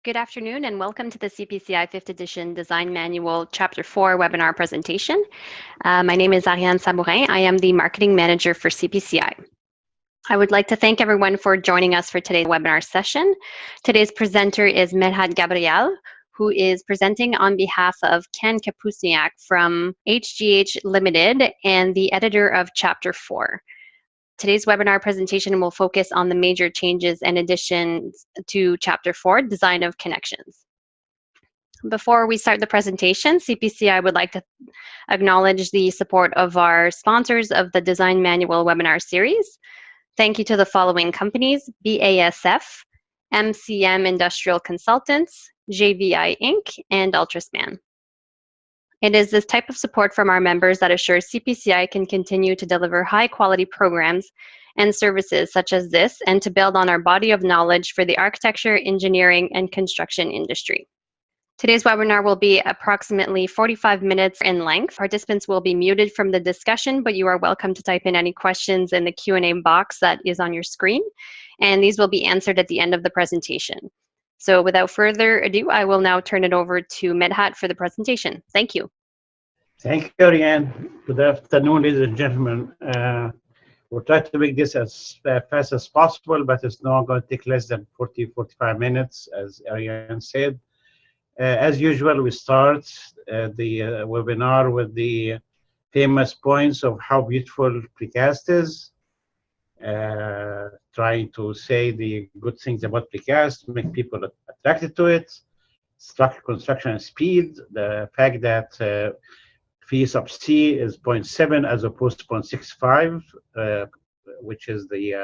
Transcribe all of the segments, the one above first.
Good afternoon and welcome to the CPCI 5th edition Design Manual Chapter 4 webinar presentation. My name is Ariane Sabourin. I am the Marketing Manager for CPCI. I would like to thank everyone for joining us for today's webinar session. Today's presenter is Medhat Ghabrial, who is presenting on behalf of Ken Kapusniak from HGH Limited and the editor of Chapter 4. Today's webinar presentation will focus on the major changes and additions to Chapter 4, Design of Connections. Before we start the presentation, CPCI would like to acknowledge the support of our sponsors of the Design Manual webinar series. Thank you to the following companies: BASF, MCM Industrial Consultants, JVI Inc., and Ultraspan. It is this type of support from our members that assures CPCI can continue to deliver high-quality programs and services such as this, and to build on our body of knowledge for the architecture, engineering, and construction industry. Today's webinar will be approximately 45 minutes in length. Participants will be muted from the discussion, but you are welcome to type in any questions in the Q&A box that is on your screen, and these will be answered at the end of the presentation. So without further ado, I will now turn it over to Medhat for the presentation. Thank you. Thank you, Ariane. Good afternoon, ladies and gentlemen. We'll try to make this as fast as possible, but it's not going to take less than 40-45 minutes, as Ariane said. As usual, we start the webinar with the famous points of how beautiful Precast is. Trying to say the good things about Precast, make people attracted to it. Structural construction and speed, the fact that Phi sub C is 0.7 as opposed to 0.65, which is the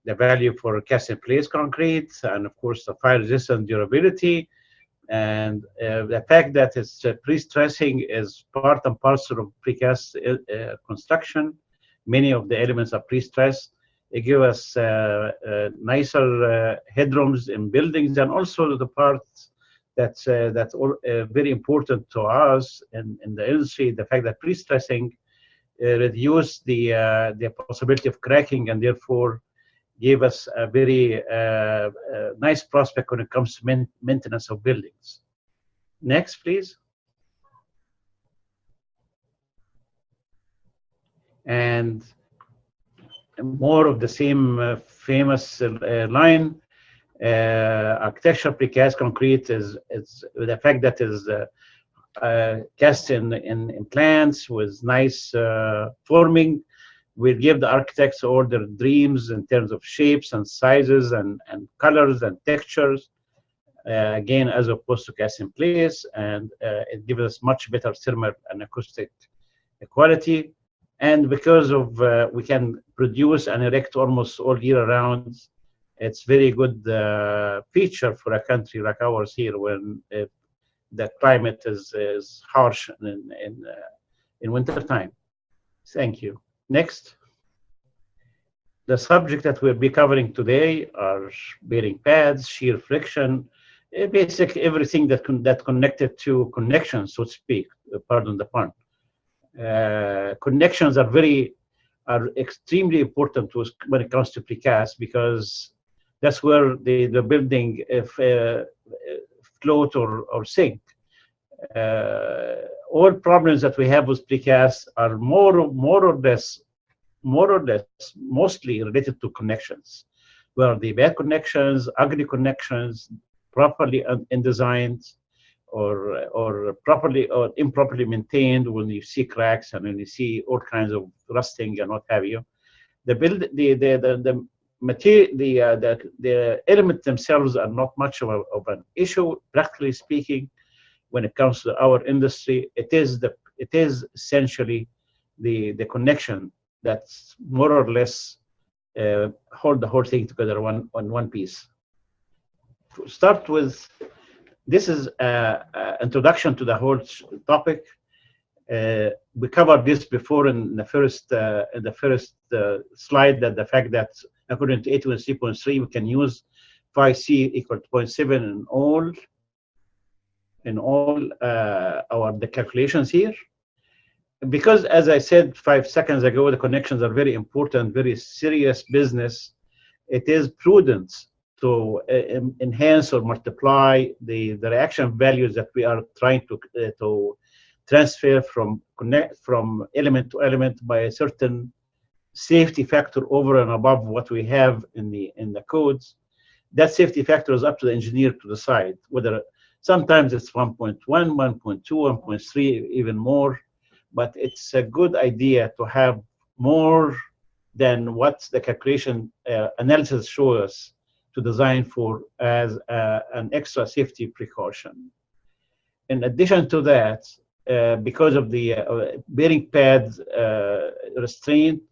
value for cast-in-place concrete, and of course the fire-resistant durability, and the fact that it's pre-stressing is part and parcel of precast construction. Many of the elements are pre-stressed. They give us nicer headrooms in buildings, and also the parts that's very important to us in the industry. The fact that pre-stressing reduce the possibility of cracking, and therefore gave us a very nice prospect when it comes to maintenance of buildings. Next, please. And more of the same famous line. Architectural precast concrete is the fact that is cast in plants with nice forming. We give the architects all their dreams in terms of shapes and sizes and colors and textures, again, as opposed to cast in place, and it gives us much better thermal and acoustic quality. And because of we can produce and erect almost all year round, it's very good feature for a country like ours here when the climate is harsh in winter time. Thank you. Next. The subject that we'll be covering today are bearing pads, shear friction, basically everything that connected to connections, so to speak. Pardon the pun. Connections are extremely important to us when it comes to precast, because that's where the building float or sink. All problems that we have with precast are more or less mostly related to connections, where the bad connections, ugly connections, properly designed, or properly or improperly maintained, when you see cracks and when you see all kinds of rusting and what have you. The elements themselves are not much of an issue, practically speaking. When it comes to our industry, it is essentially the connection that's more or less hold the whole thing together on one piece. To start with, this is an introduction to the whole topic. We covered this before in the first slide, that the fact that according to 813.3 we can use phi c equal to 0.7 in all the calculations here. Because, as I said 5 seconds ago, the connections are very important, very serious business. It is prudent enhance or multiply the reaction values that we are trying to transfer from element to element by a certain safety factor over and above what we have in the codes. That safety factor is up to the engineer to decide whether sometimes it's 1.1, 1.2, 1.3, even more. But it's a good idea to have more than what the calculation analysis shows us to design for as an extra safety precaution. In addition to that, because of the bearing pads restraint,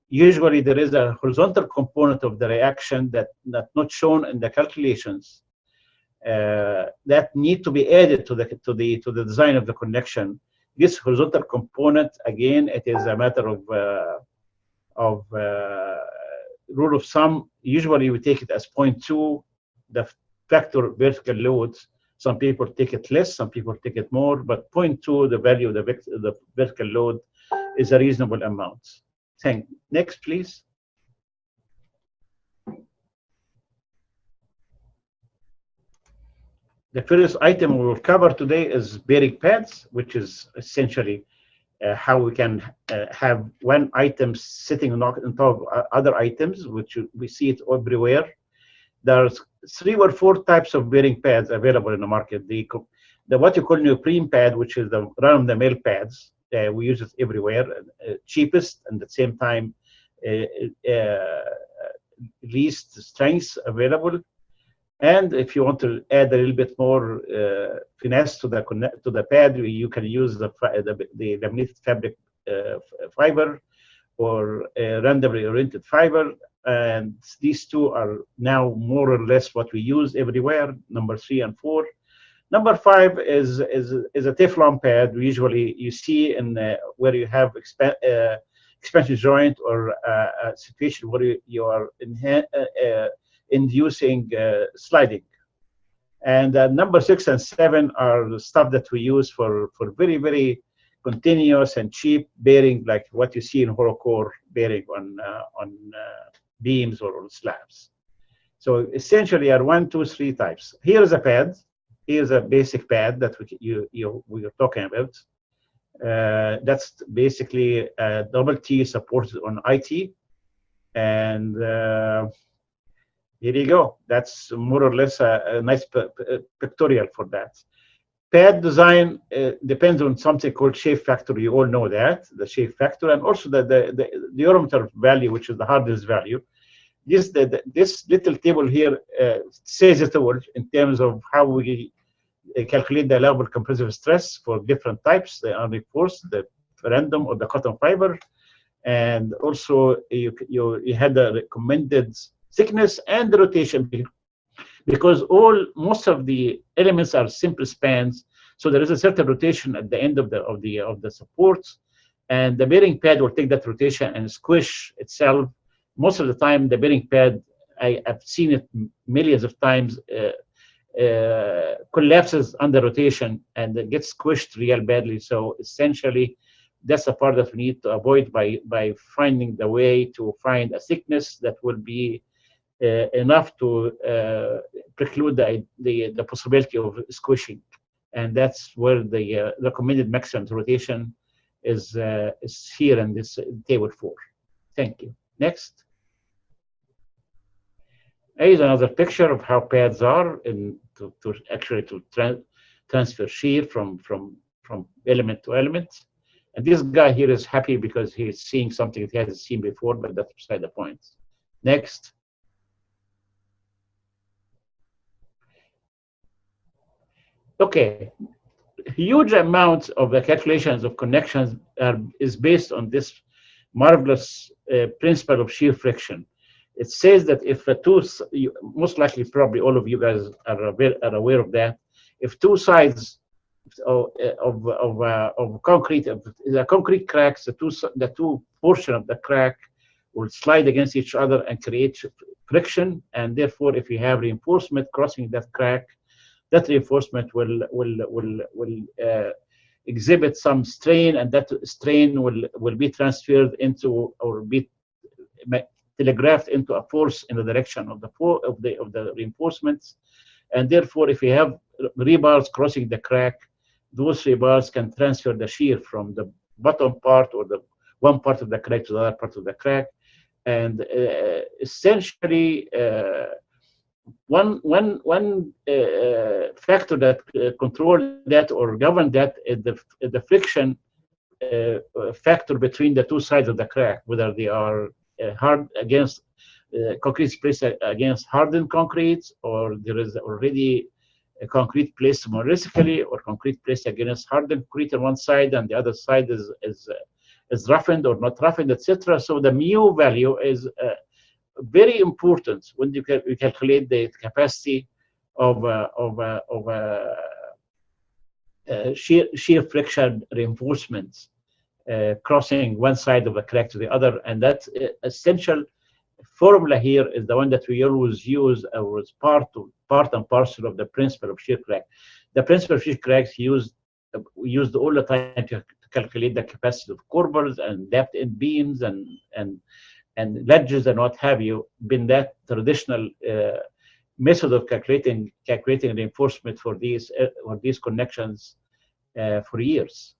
usually there is a horizontal component of the reaction that's not shown in the calculations that need to be added to the design of the connection. This horizontal component, again, it is a matter of rule of thumb. Usually we take it as 0.2, the factor vertical loads. Some people take it less, some people take it more, but 0.2, the value of the vertical load, is a reasonable amount. Next, please. The first item we will cover today is bearing pads, which is essentially how we can have one item sitting on top of other items, which we see it everywhere. There's 3 or 4 types of bearing pads available in the market. The what you call neoprene pad, which is the run-of-the-mill pads. We use it everywhere, cheapest and at the same time least strength available. And if you want to add a little bit more finesse to the pad, you can use the laminated fabric fiber or randomly oriented fiber. And these two are now more or less what we use everywhere, number 3 and 4. Number 5 is a Teflon pad. Usually you see in where you have expansion joint or a situation where you are inducing sliding. And number 6 and 7 are the stuff that we use for very, very continuous and cheap bearing, like what you see in hollow core bearing on beams or on slabs. So essentially are 1, 2, 3 types. Here is a pad. Here's a basic pad that we are talking about. That's basically a double T supported on IT. And here you go. That's more or less a nice pictorial for that. Pad design depends on something called shape factor. You all know that, the shape factor, and also the diameter value, which is the hardness value. This little table here says it all in terms of how we calculate the allowable compressive stress for different types, the unreinforced, the random, or the cotton fiber. And also you had the recommended thickness and the rotation, because most of the elements are simple spans, so there is a certain rotation at the end of the supports, and the bearing pad will take that rotation and squish itself. Most of the time, the bearing pad, I've seen it millions of times, collapses under rotation and it gets squished real badly. So essentially, that's the part that we need to avoid by finding the way to find a thickness that will be enough to preclude the possibility of squishing. And that's where the recommended maximum rotation is here in this table 4. Thank you. Next. Here's another picture of how pads are to transfer shear from element to element. And this guy here is happy because he's seeing something he hasn't seen before, but that's beside the point. Next. Okay, huge amounts of the calculations of connections is based on this marvelous principle of shear friction. It says that if most likely, probably all of you guys are aware of that. If two sides of concrete, the concrete cracks, the two portion of the crack will slide against each other and create friction. And therefore, if you have reinforcement crossing that crack, that reinforcement will exhibit some strain, and that strain will be transferred into or be telegraphed into a force in the direction of the reinforcements, and therefore, if you have rebars crossing the crack, those rebars can transfer the shear from the bottom part or the one part of the crack to the other part of the crack, and essentially. One factor that control that or govern that is the friction factor between the two sides of the crack, whether they are hard against concrete placed against hardened concrete, or there is already a concrete placed monolisically, or concrete placed against hardened concrete on one side and the other side is roughened or not roughened, etc. So the mu value is very important when you calculate the capacity of shear friction reinforcements crossing one side of the crack to the other, and that essential formula here is the one that we always use as part and parcel of the principle of shear crack. The principle of shear cracks used all the time to calculate the capacity of corbels and Dapped End Beams and ledges and what have you, been that traditional method of calculating reinforcement for these connections for years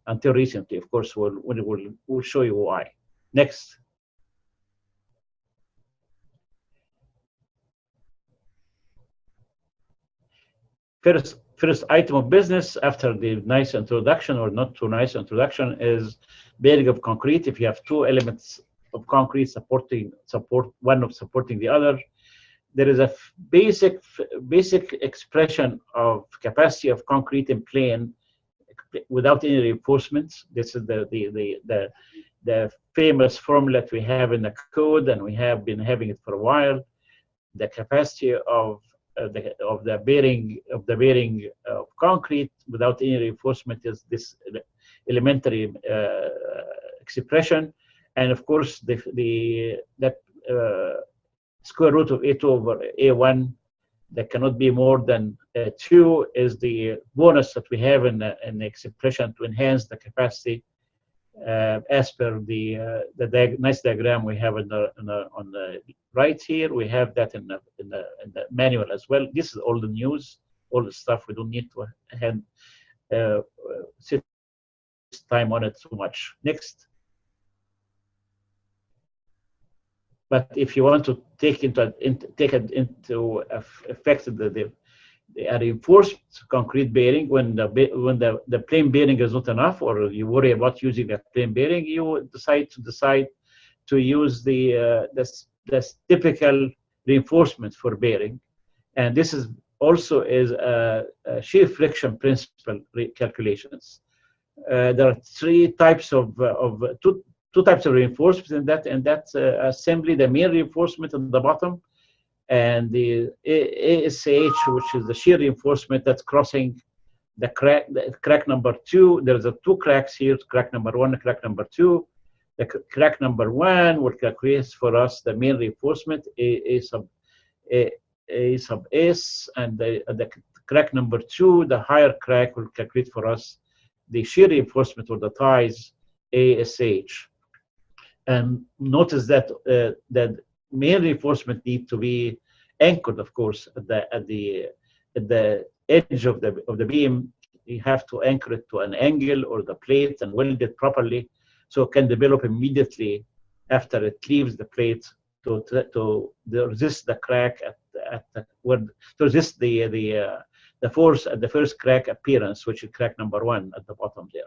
until recently. Of course, we'll show you why. Next. First item of business after the nice introduction or not too nice introduction is bearing of concrete. If you have two elements of concrete supporting the other, there is a basic expression of capacity of concrete in plane without any reinforcements. This is the famous formula that we have in the code, and we have been having it for a while. The capacity of the bearing of concrete without any reinforcement is this elementary expression. And of course, that square root of A2 over A1 that cannot be more than 2 is the bonus that we have in the expression to enhance the capacity as per the nice diagram we have on the right here. We have that in the manual as well. This is all the news, all the stuff. We don't need to sit time on it so much. Next. But if you want to take into effect the reinforced concrete bearing, when the plain bearing is not enough, or you worry about using that plain bearing, you decide to use the typical reinforcement for bearing, and this is also a shear friction principle calculations. There are two types of reinforcements in that assembly: the main reinforcement at the bottom, and the ASH, which is the shear reinforcement that's crossing the crack number 2. There's two cracks here: crack number 1 and crack number 2. The crack number 1 will calculate for us the main reinforcement A sub S, and the crack number 2, the higher crack, will calculate for us the shear reinforcement or the ties ASH. And notice that that main reinforcement need to be anchored, of course, at the edge of the beam. You have to anchor it to an angle or the plate and weld it properly, so it can develop immediately after it leaves the plate to resist the crack to resist the force at the first crack appearance, which is crack number 1 at the bottom there.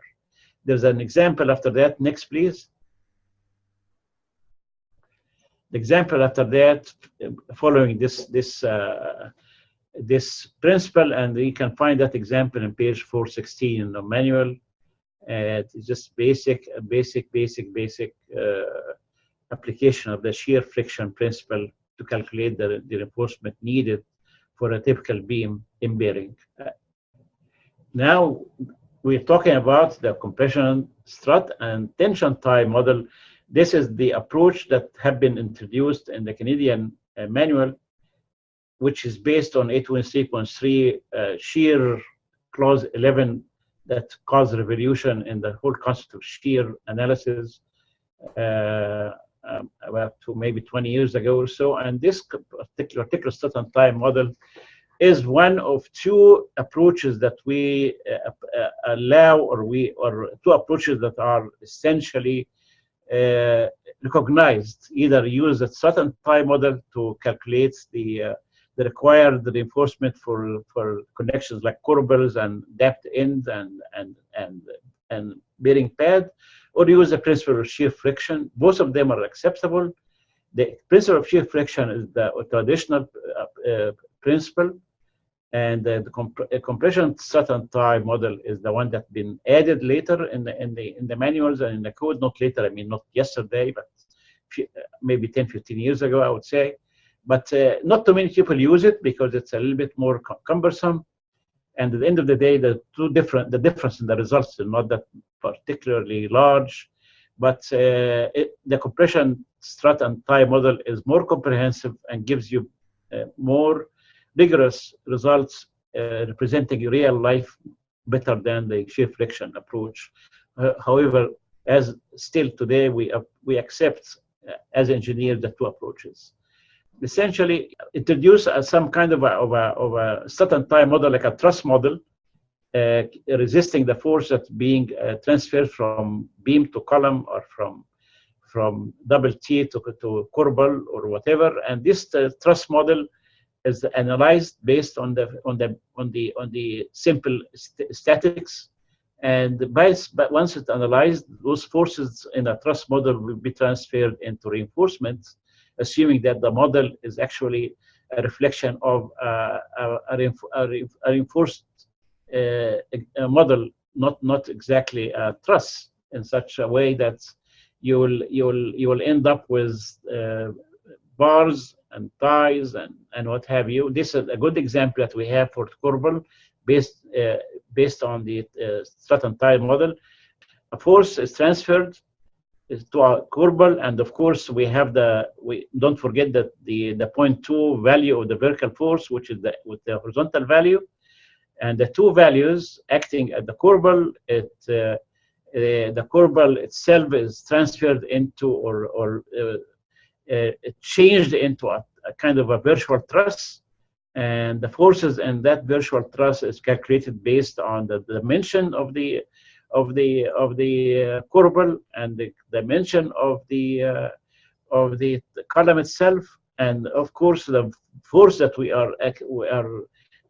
There's an example after that. Next, please. The example after that, following this principle, and you can find that example in page 416 in the manual. It's just basic application of the shear friction principle to calculate the reinforcement needed for a typical beam in bearing. Now we're talking about the compression strut and tension tie model. This is the approach that have been introduced in the Canadian manual, which is based on 823.3 shear clause 11 that caused revolution in the whole concept of shear analysis. about maybe 20 years ago or so. And this particular certain time model is one of two approaches that we allow, or two approaches that are essentially recognized. Either use a certain time model to calculate the required reinforcement for connections like corbels and Dapped end and bearing pad, or use the principle of shear friction. Both of them are acceptable. The principle of shear friction is the traditional principle, and the compression certain time model is the one that's been added later in the manuals and in the code. Not later, I mean not yesterday, but maybe 10, 15 years ago, I would say. But not too many people use it because it's a little bit more cumbersome. And at the end of the day, the difference in the results is not that particularly large. But the compression strut and tie model is more comprehensive and gives you more rigorous results representing real life better than the shear friction approach. However, as still today, we accept as engineers the two approaches. Essentially, introduce some kind of a certain time model, like a truss model, resisting the force that's being transferred from beam to column, or from double T to corbel or whatever. And this truss model is analyzed based on the simple statics. And once it's analyzed, those forces in a truss model will be transferred into reinforcements, assuming that the model is actually a reflection of a reinforced model, not exactly a truss, in such a way that you will end up with bars and ties and what have you. This is a good example that we have for Corbel based on the strut and tie model. A force is transferred to a corbel, and of course we don't forget that the 0.2 value of the vertical force, which is with the horizontal value, and the two values acting at the corbel, the corbel itself is transferred into or changed into a kind of a virtual truss, and the forces in that virtual truss is calculated based on the dimension of the corbel and the dimension of the column itself. And of course, the force that we are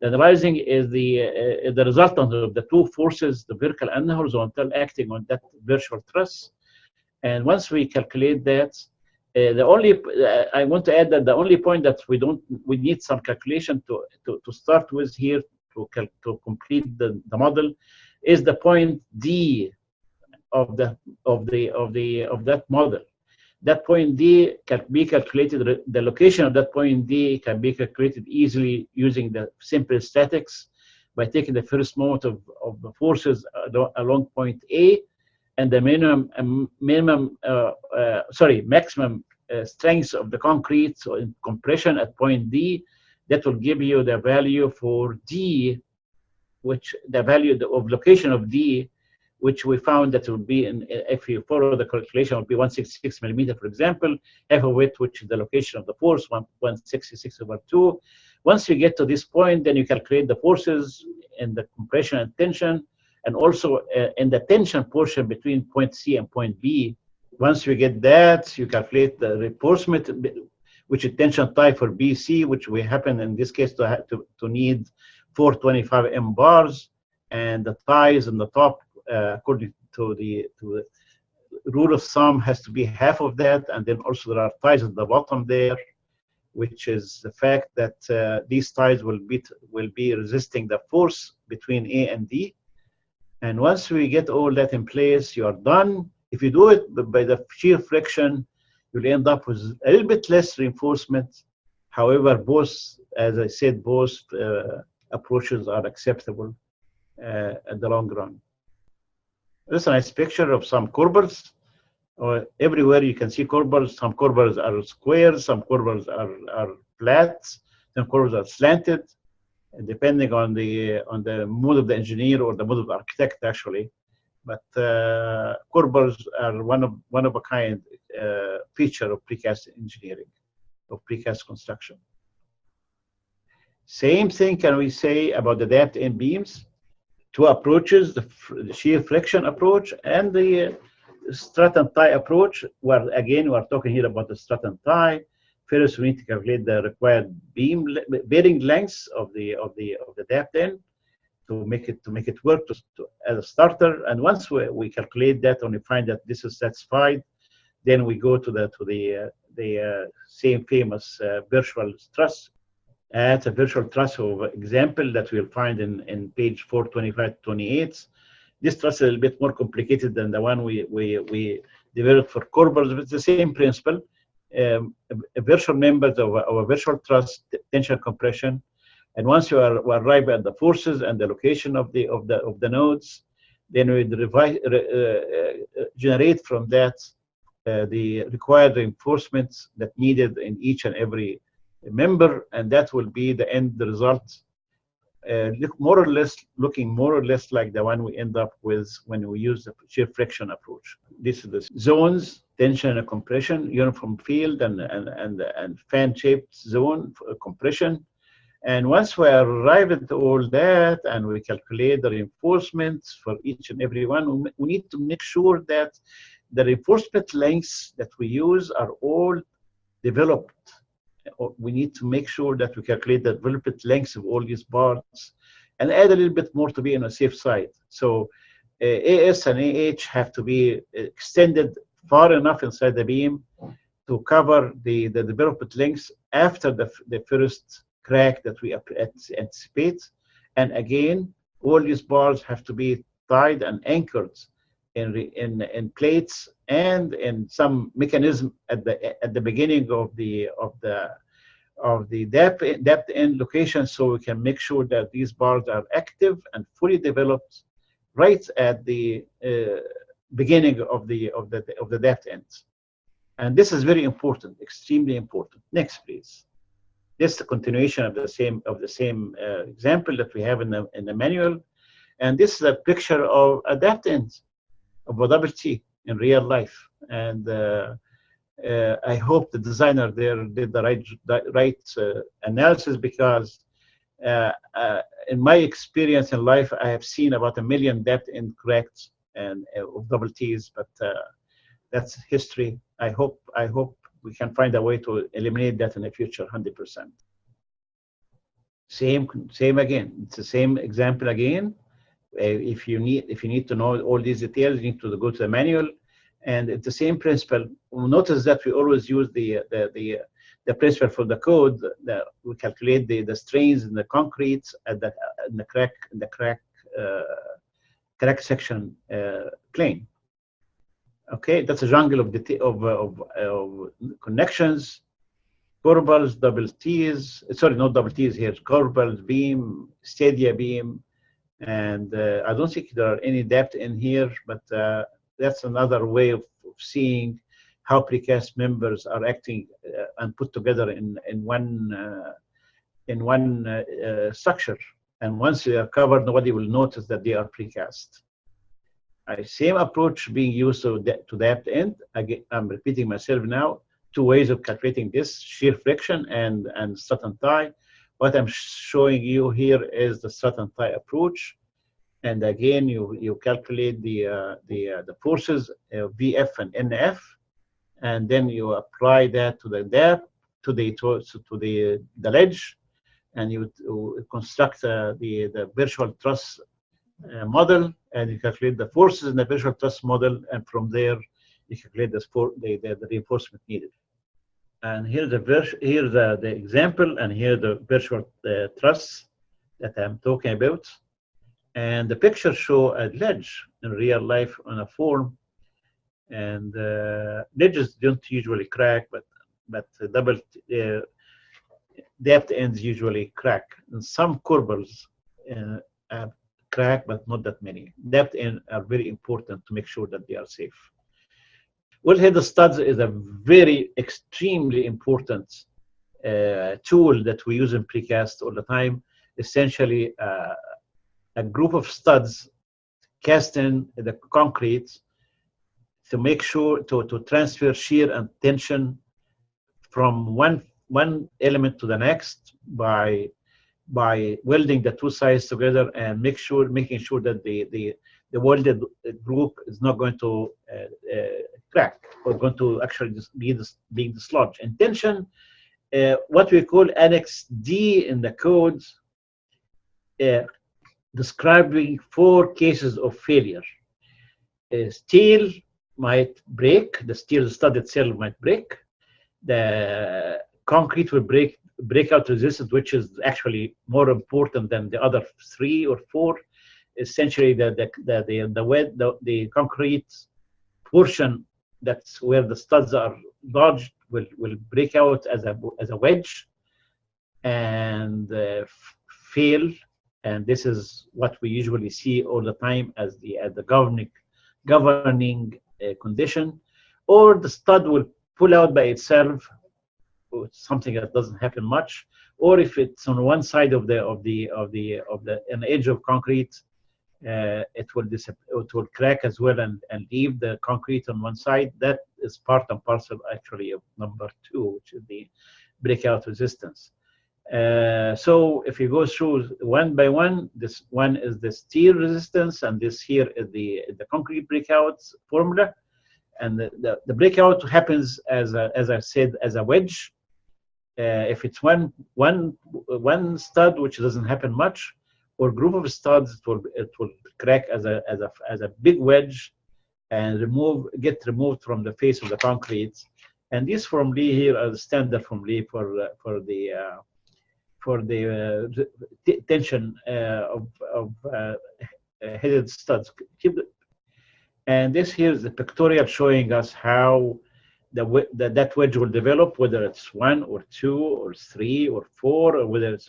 analyzing is the resultant of the two forces, the vertical and the horizontal, acting on that virtual truss. And once we calculate that, I want to add that the only point that we need some calculation to start with here to complete the model is the point D of that model. That point D can be calculated. The location of that point D can be calculated easily using the simple statics by taking the first moment of the forces along point A and the maximum strength of the concrete, so in compression at point D. That will give you the value for D, which the value of location of D, which we found that would be, if you follow the calculation, would be 166 millimeter, for example, half of it, which is the location of the force, 166/2. Once you get to this point, then you calculate the forces in the compression and tension, and also in the tension portion between point C and point B. Once you get that, you calculate the reinforcement, which is tension tie for BC, which we happen in this case to need 425 M bars, and the ties on the top, according to the rule of thumb, has to be half of that. And then also there are ties at the bottom there, which is the fact that these ties will be resisting the force between A and D. And once we get all that in place, you are done. If you do it by the shear friction, you'll end up with a little bit less reinforcement. However, both, as I said, both approaches are acceptable at the long run. This is a nice picture of some corbels. Everywhere you can see corbels. Some corbels are squares, some corbels are flat, some corbels are slanted, depending on the mood of the engineer or the mood of the architect, actually. but Corbels are one of a kind feature of precast engineering, of precast construction. Same thing can we say about the Dapped End Beams. Two approaches, the shear friction approach and the strut and tie approach, where again we're talking here about the strut and tie. First, we need to calculate the required bearing lengths of the Dapped end to make it work as a starter. And once we calculate that and we find that this is satisfied, then we go to the same famous virtual truss. That's a virtual truss of example that we'll find in page 425-28. This truss is a little bit more complicated than the one we developed for Corbels, but it's the same principle. A virtual members of a virtual truss, tension compression, and once you arrive at the forces and the location of the nodes, then we generate from that the required reinforcements that needed in each and every member, and that will be the end result. Looking more or less like the one we end up with when we use the shear friction approach. This is the zones, tension and compression, uniform field and fan-shaped zone for compression. And once we arrive at all that and we calculate the reinforcements for each and every one, we need to make sure that the reinforcement lengths that we use are all developed. We need to make sure that we calculate the development lengths of all these parts and add a little bit more to be on a safe side. So AS and AH have to be extended far enough inside the beam to cover the development lengths after the first crack that we anticipate. And again, all these bars have to be tied and anchored in plates and in some mechanism at the beginning of the Dapped end location, so we can make sure that these bars are active and fully developed right at the beginning of the Dapped ends. And this is very important, extremely important. Next, please. This is the continuation of the same example that we have in the manual, and this is a picture of a Dapped end of a double T in real life. And I hope the designer there did the right analysis, because in my experience in life, I have seen about 1 million Dapped end cracks and of double T's, but that's history. I hope we can find a way to eliminate that in the future, 100%. Same again. It's the same example again. If you need to know all these details, you need to go to the manual, and it's the same principle. Notice that we always use the principle for the code that we calculate the strains in the concrete at the crack section plane. Okay, that's a jungle of connections. Corbels, double T's. Sorry, not double T's here. Corbels beam, stadia beam. And I don't think there are any depth in here, but that's another way of seeing how precast members are acting and put together in one structure. And once they are covered, nobody will notice that they are precast. Same approach being used to Dapped end. Again, I'm repeating myself now. Two ways of calculating this: shear friction and strut and tie. What I'm showing you here is the strut and tie approach, and again you calculate the forces VF and NF, and then you apply that to the depth to the ledge, and you construct the virtual truss model, and you calculate the forces in the virtual truss model, and from there you calculate the reinforcement needed. And here's the example, and here the virtual truss that I'm talking about. And the pictures show a ledge in real life on a form, and ledges don't usually crack, but double Dapped ends usually crack. And some Corbels crack, but not that many. Dapped ends are very important to make sure that they are safe. Weld-headed studs is a very extremely important tool that we use in precast all the time. Essentially, a group of studs casting the concrete to make sure to transfer shear and tension from one element to the next by welding the two sides together and making sure that the welded group is not going to crack or going to actually just being dislodged. And tension, what we call Annex D in the codes, describing 4 cases of failure. Steel might break, the steel stud itself might break, the concrete will breakout resistance, which is actually more important than the other 3 or 4. Essentially, the concrete portion, that's where the studs are lodged, will break out as a wedge and fail. And this is what we usually see all the time as the governing condition. Or the stud will pull out by itself, something that doesn't happen much. Or if it's on one side of an edge of concrete, it will crack as well and leave the concrete on one side. That is part and parcel actually of number 2, which is the breakout resistance. So if you go through one by one, this one is the steel resistance, and this here is the concrete breakouts formula. And the breakout happens as I said, as a wedge. If it's one stud, which doesn't happen much, or group of studs, it will crack as a big wedge and get removed from the face of the concrete. And these from Lee here are the standard from Lee for the tension of headed studs. And this here is the pictorial showing us how that wedge will develop, whether it's 1 or 2 or 3 or 4, or whether it's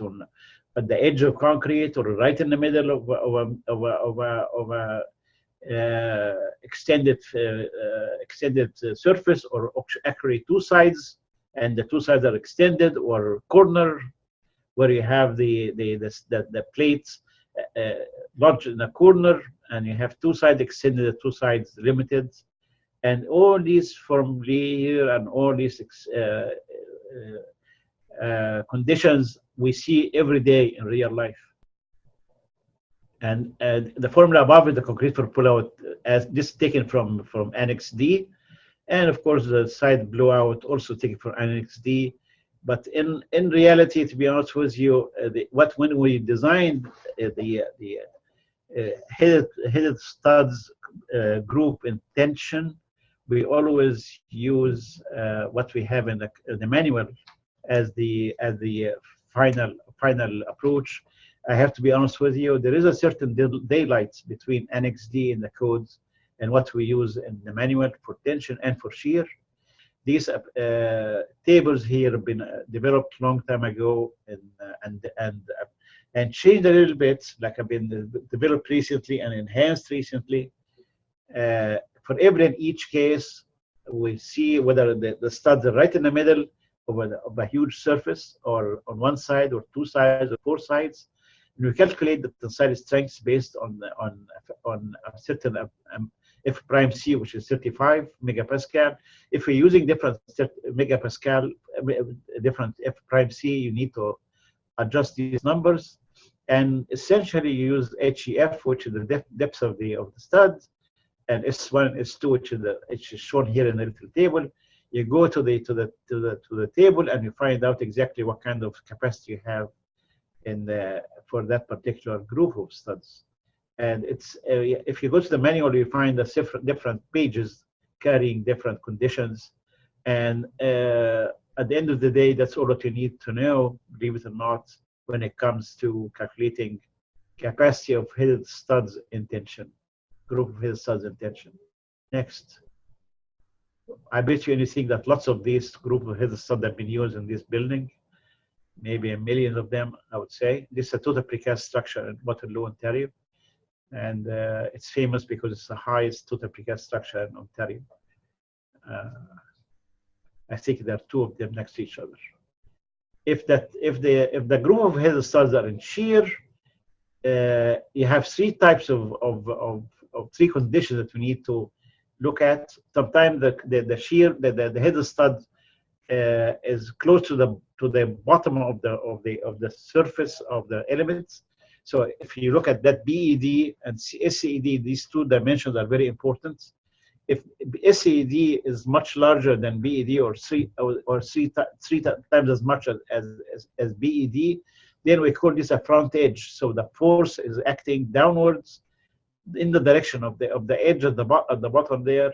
at the edge of concrete or right in the middle of a extended surface, or actually 2 sides, and the 2 sides are extended, or corner where you have the plates lodged in a corner, and you have 2 sides extended, 2 sides limited. And all these from Lee here and all these conditions we see every day in real life. And the formula above is the concrete for pullout, as this taken from Annex D, and of course the side blowout also taken from Annex D. But in reality, to be honest with you, when we designed the headed studs group in tension, we always use what we have in the manual as the final approach. I have to be honest with you, there is a certain daylight between Annex D in the codes and what we use in the manual for tension and for shear. These tables here have been developed long time ago and changed a little bit, like have been developed recently and enhanced recently. For every and each case, we see whether the studs are right in the middle of a huge surface, or on one side, or 2 sides, or 4 sides. And we calculate the tensile strengths based on a certain F prime C, which is 35 megapascal. If we're using different megapascal, different F prime C, you need to adjust these numbers. And essentially, you use HEF, which is the depth of the stud, and S1, S2, which is shown here in the little table. You go to the table and you find out exactly what kind of capacity you have for that particular group of studs. And it's if you go to the manual, you find the different pages carrying different conditions. And at the end of the day, that's all that you need to know, believe it or not, when it comes to calculating capacity of headed studs in tension, group of headed studs in tension. Next. I bet you anything that lots of these group of headed studs have been used in this building, maybe a million of them, I would say. This is a total precast structure in Waterloo, Ontario. And it's famous because it's the highest total precast structure in Ontario. I think there are 2 of them next to each other. If the group of headed studs are in shear, you have 3 types of three conditions that we need to look at. Sometimes the shear, the head stud is close to the bottom of the surface of the elements. So if you look at that BED and SED, these two dimensions are very important. If SED is much larger than BED or three times as much as BED, then we call this a front edge. So the force is acting downwards in the direction of the edge at the bottom there,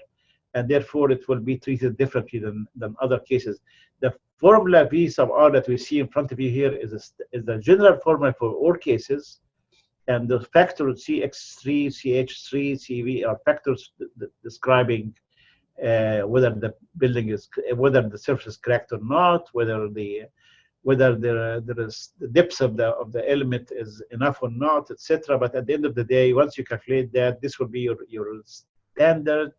and therefore it will be treated differently than other cases. The formula V sub R that we see in front of you here is the general formula for all cases, and the factor CX3, CH3, CV are factors describing whether the building whether the surface is cracked or not, whether there is the depth of the element is enough or not, etc. But at the end of the day, once you calculate that, this will be your standard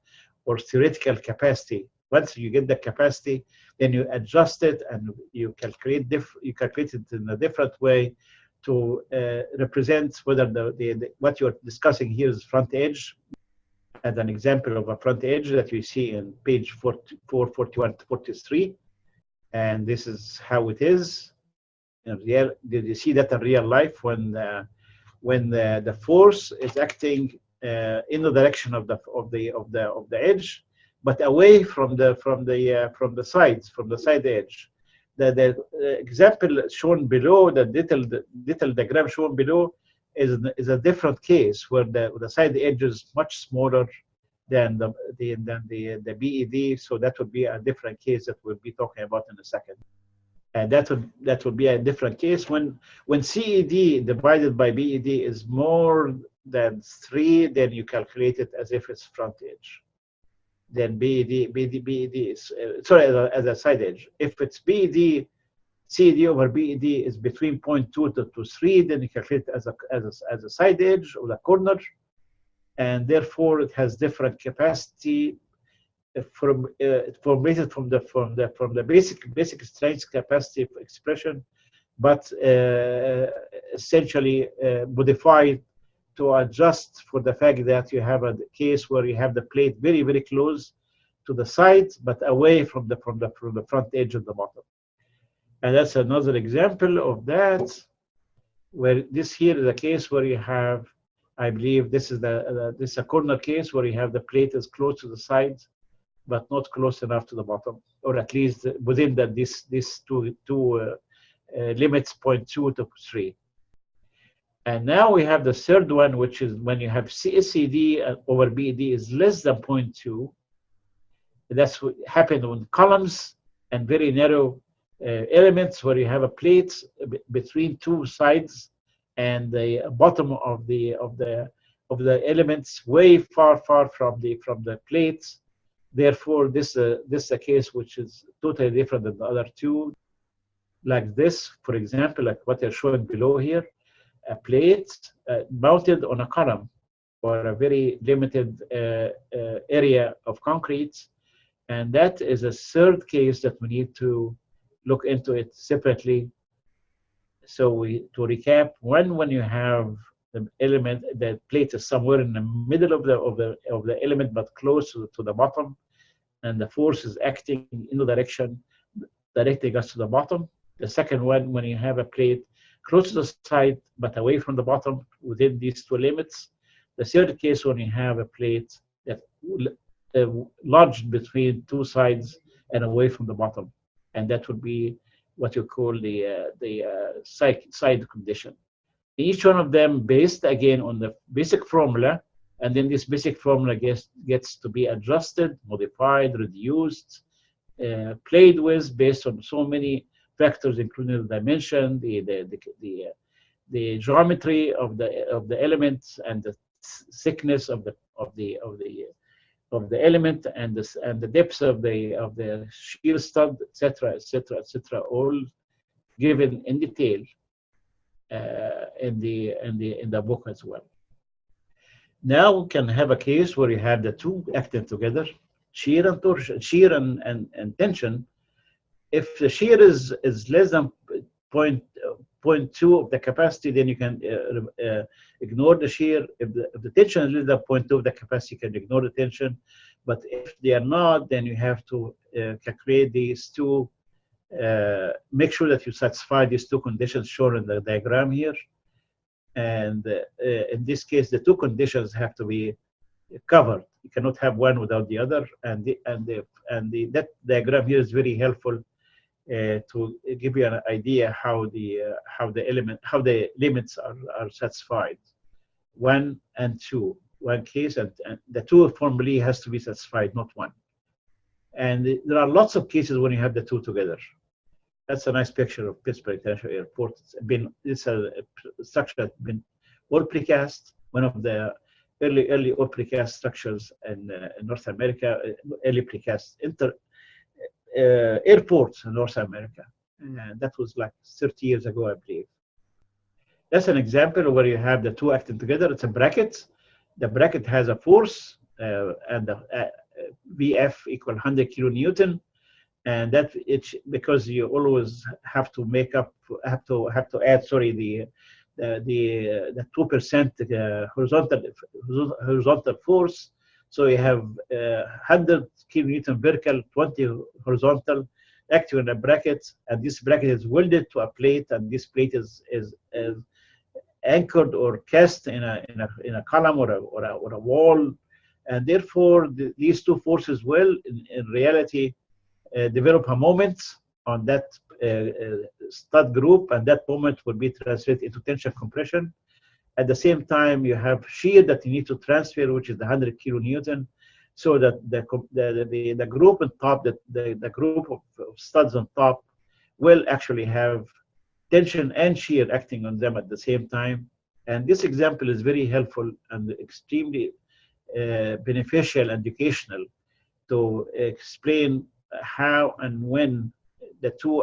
or theoretical capacity. Once you get the capacity, then you adjust it and you calculate it in a different way to represent whether what you're discussing here is front edge, as an example of a front edge that you see in page 44, 41, 43. And this is how it is. In real, did you see that in real life when the force is acting in the direction of the edge, but away from the sides, from the side edge? The example shown below, the Detal diagram shown below, is a different case where the side edge is much smaller than the BED. So that would be a different case that we'll be talking about in a second. And that would be a different case when CED divided by BED is more than 3, then you calculate it as if it's front edge. Then BED is as a side edge. If it's BED, CED over BED is between 0.2 to 3, then you calculate it as a side edge or the corner, and therefore it has different capacity formulated from the basic strength capacity expression, but essentially modified to adjust for the fact that you have a case where you have the plate very, very close to the side, but away from the front edge of the bottom. And that's another example of that, where this here is a case where you have, I believe this is a corner case where you have the plate is close to the side, but not close enough to the bottom, or at least within these two limits, 0.2 to 3. And now we have the third one, which is when you have CSED over BED is less than 0.2. That's what happened on columns and very narrow elements where you have a plate between two sides and the bottom of the elements way far from the plates. Therefore, this is a case which is totally different than the other two. Like this, for example, like what they're showing below here. A plate mounted on a column or a very limited area of concrete. And that is a third case that we need to look into it separately. So to recap, when you have the element, the plate is somewhere in the middle of the element, but close to the bottom, and the force is acting in the directing us to the bottom. The second one, when you have a plate close to the side, but away from the bottom within these two limits. The third case, when you have a plate that lodged between two sides and away from the bottom. And that would be what you call the side condition. Each one of them based, again, on the basic formula, and then this basic formula gets to be adjusted, modified, reduced, played with based on so many factors, including the dimension, the geometry of the elements, and the thickness of the element, and the depth of the shear stud, etc., all given in detail in the book as well. Now we can have a case where you have the two acting together, shear and torsion, shear and tension. If the shear is less than 0.2 0.2 of the capacity, then you can ignore the shear. If the tension is less than 0.2 of the capacity, you can ignore the tension. But if they are not, then you have to calculate these two, make sure that you satisfy these two conditions shown in the diagram here. And in this case, the two conditions have to be covered. You cannot have one without the other. That diagram here is very helpful to give you an idea how the limits are satisfied. 1 and 2, one case, and the two formally has to be satisfied, not one. And there are lots of cases when you have the two together. That's a nice picture of Pittsburgh International Airport. It's a structure that's been all precast, one of the early all precast structures in North America, early precast airports in North America. And that was like 30 years ago, I believe. That's an example where you have the two acting together. It's a bracket. The bracket has a force and the VF equal 100 kilonewton. And that it's because you always have to add, sorry, the 2% horizontal force. So you have 100 kilonewton vertical, 20 horizontal, acting in a bracket, and this bracket is welded to a plate, and this plate is anchored or cast in a column or a wall, and therefore these two forces will, in reality, develop a moment on that stud group, and that moment will be translated into tension compression. At the same time, you have shear that you need to transfer, which is the 100 kilonewton, so that the group on top, the group of studs on top, will actually have tension and shear acting on them at the same time. And this example is very helpful and extremely beneficial and educational to explain how and when the two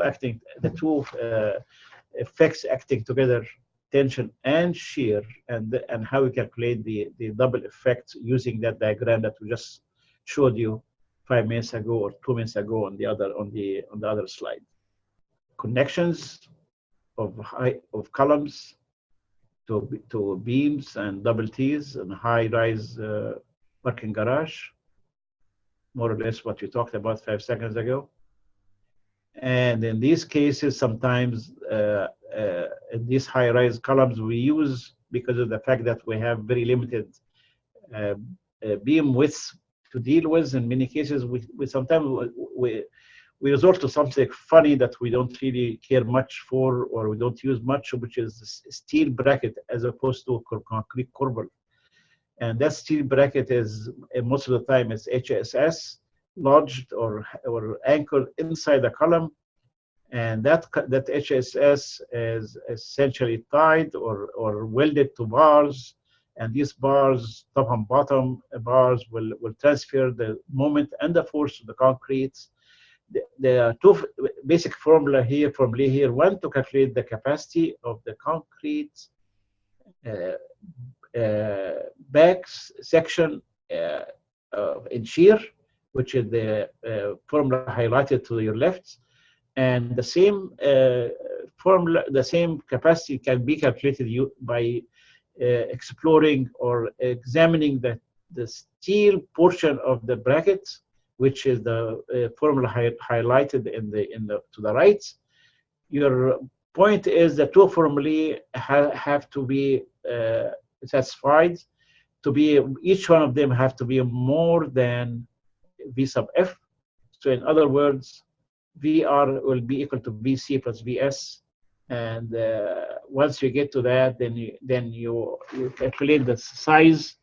effects acting together, tension and shear, and how we calculate the double effect using that diagram that we just showed you 5 minutes ago or 2 minutes ago on the other slide. Connections of columns to beams and double T's and high-rise parking garage, more or less what we talked about 5 seconds ago. And in these cases, sometimes in these high-rise columns we use, because of the fact that we have very limited beam width to deal with, in many cases we sometimes resort to something funny that we don't really care much for, or we don't use much, which is steel bracket as opposed to concrete corbel. And that steel bracket is, most of the time, it's HSS lodged or anchored inside the column, and that HSS is essentially tied or welded to bars, and these bars, top and bottom bars, will transfer the moment and the force to the concrete. There are two basic formula here. One, to calculate the capacity of the concrete back section in shear, which is the formula highlighted to your left, and the same formula, the same capacity can be calculated by exploring or examining the steel portion of the bracket, which is the formula highlighted to the right. Your point is the two formulae have to be satisfied. Each one of them have to be more than V sub F. So in other words, VR will be equal to VC plus VS. And once you get to that, then you calculate the size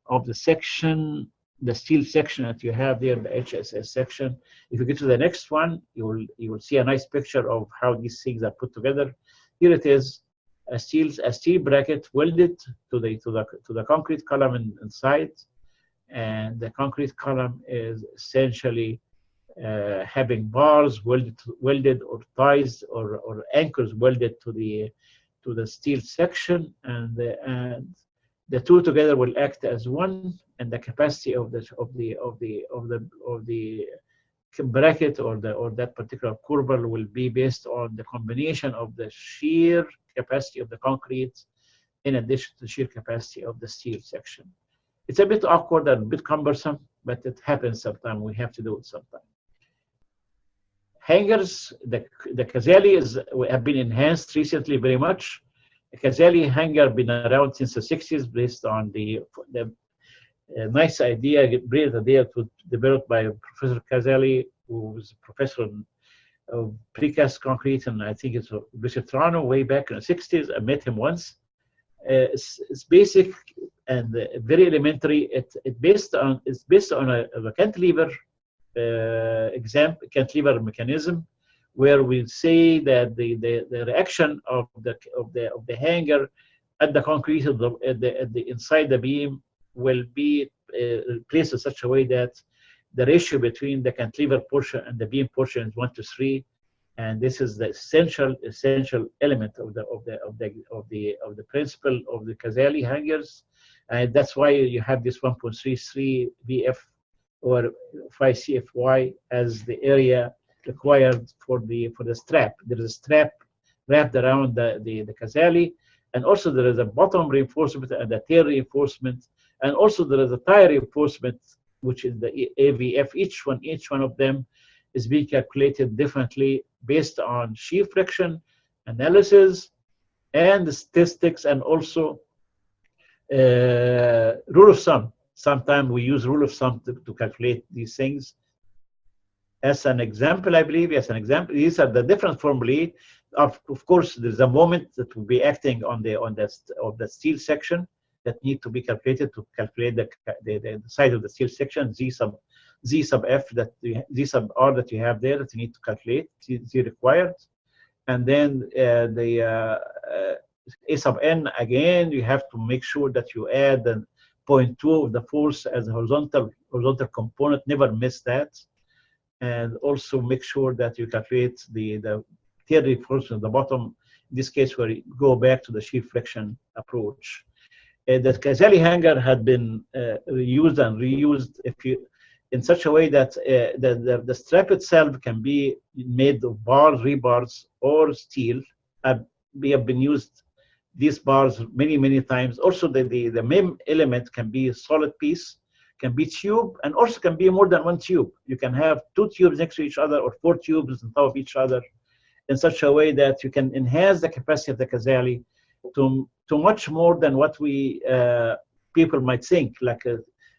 of the section, the steel section that you have there, the HSS section. If you get to the next one, you will see a nice picture of how these things are put together. Here it is, a steel bracket welded to the concrete column inside, and the concrete column is essentially having bars welded or ties or anchors welded to the steel section, and the two together will act as one, and the capacity of the bracket or that particular corbel will be based on the combination of the shear capacity of the concrete in addition to the shear capacity of the steel section. It's a bit awkward and a bit cumbersome, but it happens sometimes. We have to do it sometimes. Hangers, the cazaly have been enhanced recently very much. The cazaly hanger been around since the 60s based on the nice idea, brilliant idea developed by Professor Cazaly, who was a professor of precast concrete, and I think it's Bishop Toronto way back in the 60s. I met him once. It's basic and very elementary. It's based on a cantilever cantilever mechanism, where we say that the reaction of the hanger at the concrete at the inside the beam will be placed in such a way that the ratio between the cantilever portion and the beam portion is 1:3, and this is the essential element of the principle of the cazaly hangers, and that's why you have this 1.33 VF or 5 CFY as the area required for the strap. There is a strap wrapped around the cazaly, and also there is a bottom reinforcement and a tail reinforcement, and also there is a tire reinforcement, which is the AVF. Each one of them is being calculated differently based on shear friction analysis and the statistics, and also rule of thumb. Sometimes we use rule of thumb to calculate these things. As an example, I believe, these are the different formulae. Of course, there's a moment that will be acting on the steel section that need to be calculated to calculate the size of the steel section, Z sub F, Z sub R that you have there that you need to calculate, Z required. And then the A sub N, again, you have to make sure that you add the 0.2 of the force as a horizontal component, never miss that. And also make sure that you calculate the tail reinforcement at the bottom, in this case where you go back to the shear friction approach. The cazaly hanger had been used and reused in such a way that the strap itself can be made of bars, rebars, or steel. We have been used these bars many times. Also, the main element can be a solid piece, can be tube, and also can be more than one tube. You can have 2 tubes next to each other or 4 tubes on top of each other in such a way that you can enhance the capacity of the cazaly to much more than what we people might think. Like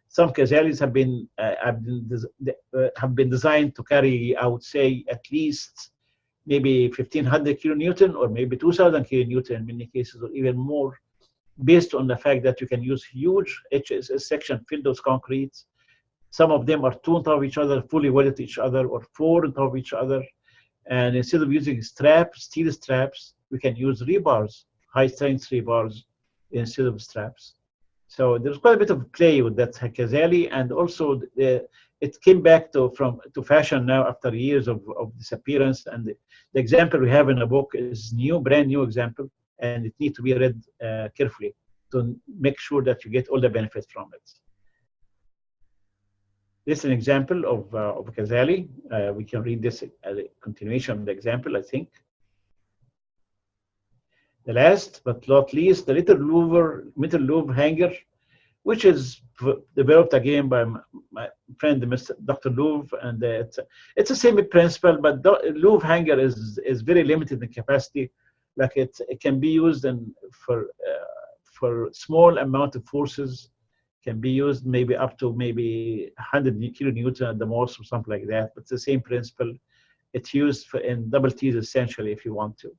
some cazalys have been designed to carry, I would say, at least maybe 1,500 kilonewton or maybe 2,000 kilonewton in many cases, or even more, based on the fact that you can use huge HSS section filled with concrete. Some of them are 2 on top of each other, fully welded to each other, or 4 on top of each other. And instead of using steel straps, we can use rebars, high-strength rebars instead of straps. So there's quite a bit of play with that cazaly, and also it came back to fashion now after years of disappearance. And the example we have in the book is brand new example, and it needs to be read carefully to make sure that you get all the benefits from it. This is an example of a cazaly. We can read this as a continuation of the example, I think. The last but not least, the little Loov Hanger, which is developed again by my friend, Mr. Dr. Loov, and it's the same principle, but Loov Hanger is very limited in capacity. Like it can be used for small amount of forces, can be used maybe up to maybe 100 kilonewton at the most or something like that. But it's the same principle. It's used in double T's essentially if you want to.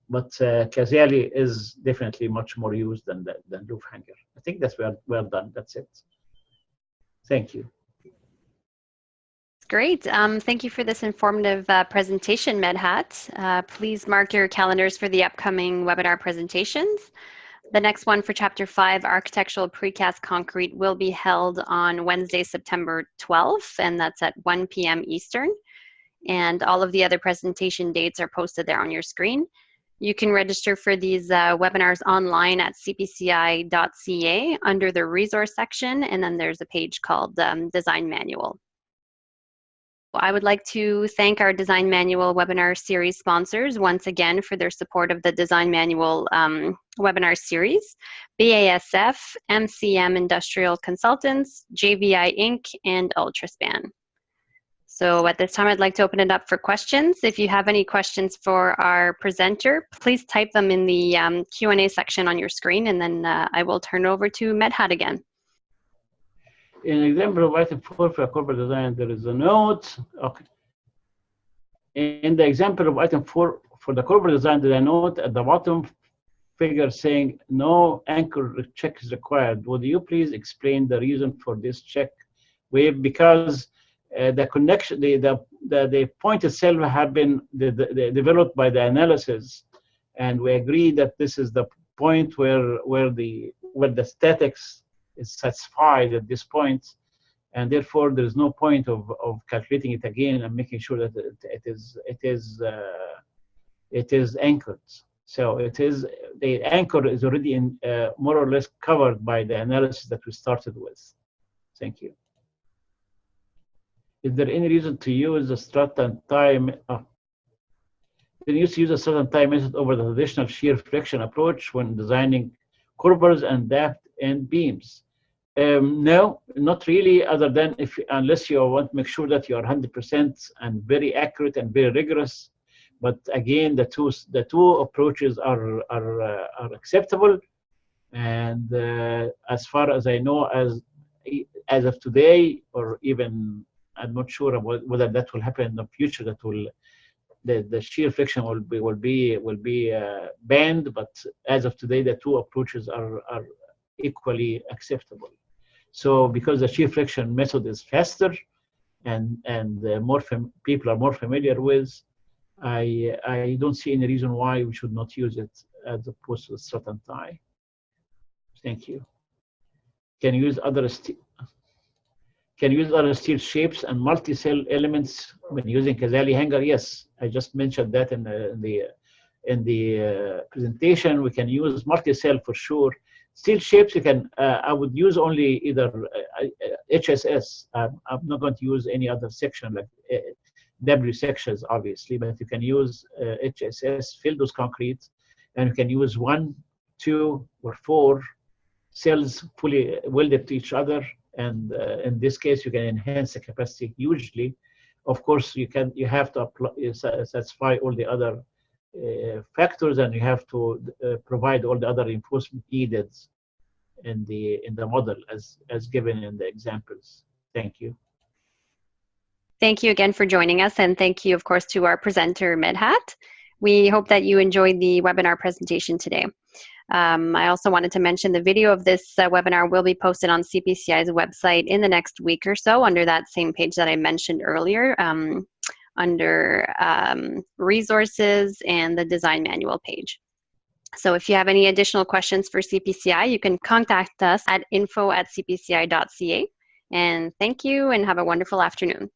But cazaly is definitely much more used than Loov Hanger. I think that's well done. That's it. Thank you. Great. Thank you for this informative presentation, Medhat. Please mark your calendars for the upcoming webinar presentations. The next one for Chapter 5, Architectural Precast Concrete, will be held on Wednesday, September 12th, and that's at 1 p.m. Eastern. And all of the other presentation dates are posted there on your screen. You can register for these webinars online at cpci.ca under the resource section, and then there's a page called Design Manual. I would like to thank our Design Manual webinar series sponsors once again for their support of the Design Manual webinar series: BASF, MCM Industrial Consultants, JVI Inc., and Ultraspan. So at this time, I'd like to open it up for questions. If you have any questions for our presenter, please type them in the Q&A section on your screen, and then I will turn it over to Medhat again. In example of item 4 for a corporate design, there is a note. Okay. In the example of item 4 for the corporate design, there is a note at the bottom figure saying no anchor check is required. Would you please explain the reason for this check? Because the connection, the point itself have been developed by the analysis, and we agree that this is the point where the statics is satisfied at this point, and therefore there is no point of calculating it again and making sure that it is anchored. So the anchor is already in more or less covered by the analysis that we started with. Thank you. Is there any reason to use the strut and tie? Can you use a strut and tie method over the traditional shear friction approach when designing Corbels and Dapped End Beams? No, not really, other than unless you want to make sure that you are 100% and very accurate and very rigorous. But again, the two approaches are acceptable. And as far as I know, as of today, or even I'm not sure about whether that will happen in the future, that the shear friction will be banned. But as of today, the two approaches are equally acceptable. So because the shear friction method is faster and people are more familiar with, I don't see any reason why we should not use it as opposed to the strut and tie. Thank you. Can you use other steel shapes and multi-cell elements when using cazaly hanger? Yes, I just mentioned that in the presentation. We can use multi-cell for sure. Steel shapes, you can. I would use only either HSS. I'm not going to use any other section like W sections, obviously, but you can use HSS filled with concrete, and you can use 1, 2, or 4 cells fully welded to each other. And in this case, you can enhance the capacity hugely. Of course, you have to satisfy all the other factors, and you have to provide all the other reinforcement needed in the model as given in the examples. Thank you. Thank you again for joining us, and thank you, of course, to our presenter, Medhat. We hope that you enjoyed the webinar presentation today. I also wanted to mention the video of this webinar will be posted on CPCI's website in the next week or so under that same page that I mentioned earlier, under resources and the design manual page. So if you have any additional questions for CPCI, you can contact us at info@cpci.ca. And thank you and have a wonderful afternoon.